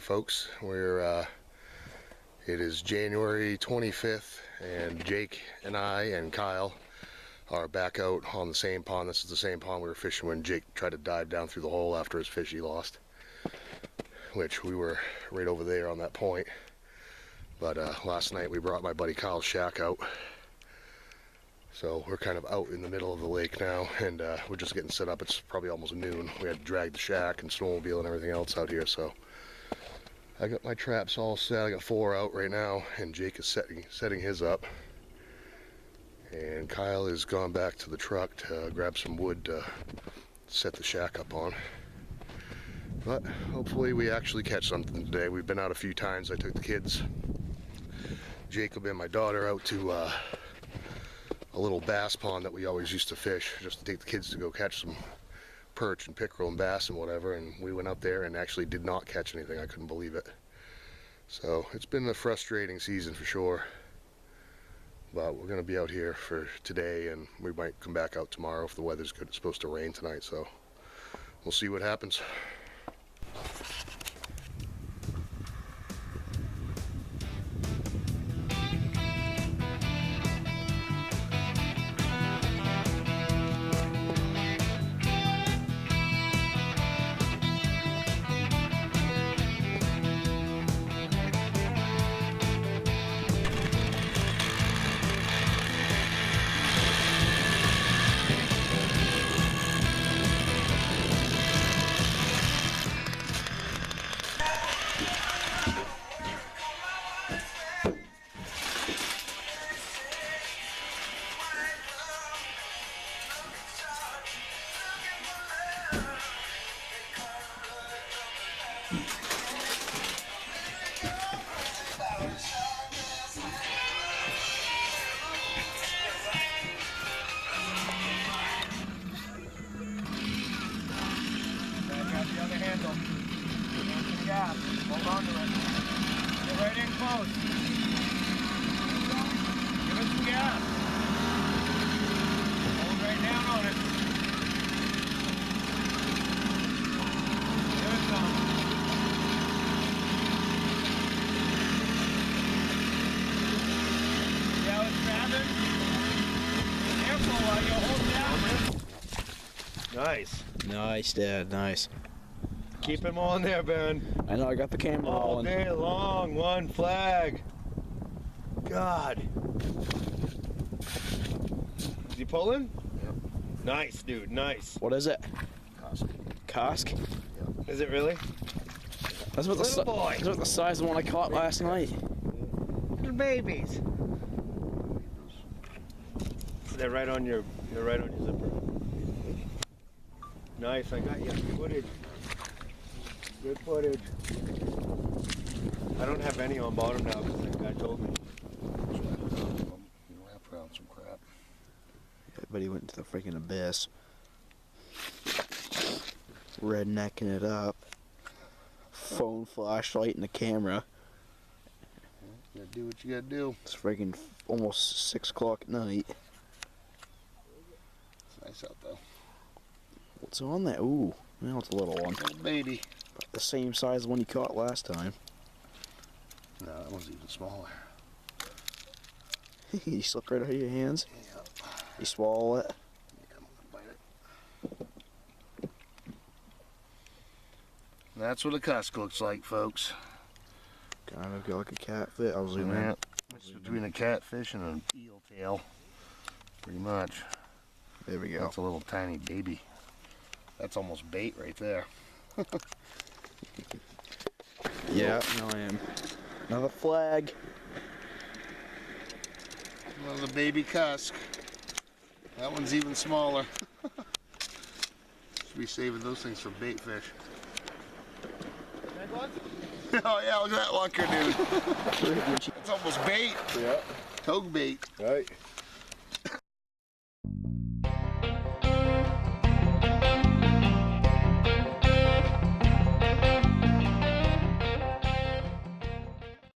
folks. It is January 25th, and Jake and I and Kyle are back out on the same pond. This is the same pond we were fishing when Jake tried to dive down through the hole after his fish he lost, which we were right over there on that point. But last night we brought my buddy Kyle's shack out, so we're kind of out in the middle of the lake now, and we're just getting set up. It's probably almost noon. We had to drag the shack and snowmobile and everything else out here, so I got my traps all set. I got 4 out right now, and Jake is setting his up, and Kyle has gone back to the truck to grab some wood to set the shack up on. But hopefully we actually catch something today. We've been out a few times. I took the kids, Jacob and my daughter, out to a little bass pond that we always used to fish, just to take the kids to go catch some perch and pickerel and bass and whatever, and we went out there and actually did not catch anything. I couldn't believe it. So it's been a frustrating season for sure, but we're going to be out here for today, and we might come back out tomorrow if the weather's good. It's supposed to rain tonight, so we'll see what happens. Hold on to it. Get right in close. Give it some gas. Hold right down on it. Give it some. See how it's grabbing? Careful while you hold down. Nice. Nice, Dad, nice. Keep him on there, Ben. I know, I got the camera All rolling. day long, one flag. God. Is he pulling? Yep. Nice, dude, nice. What is it? Cusk. Cusk? Yep. Is it really? That's what Little boy. That's what the size of the one I caught last night. Little babies. They're right on your zipper. Nice, I got you. Footage. Good footage. I don't have any on bottom now because that guy told me. You don't have to round some crap. But he went to the freaking abyss. Rednecking it up. Phone flashlight and the camera. You gotta do what you gotta do. It's freaking almost 6 o'clock at night. It's nice out though. What's on that? Ooh, well, it's a little one. Little baby. About the same size as the one you caught last time. No, that one's even smaller. You slipped right out of your hands? Yeah. You swallow it? Yeah, I'm gonna bite it. That's what a cusk looks like, folks. Kind of like a catfish. I'll zoom in. It's between a catfish and an eel tail. Pretty much. There we go. That's a little tiny baby. That's almost bait right there. Yeah, no, I am. Another flag. Another baby cusk. That one's even smaller. Should be saving those things for bait fish. Oh yeah, look at that lunker, dude. It's almost bait. Yeah. Togue bait. Right.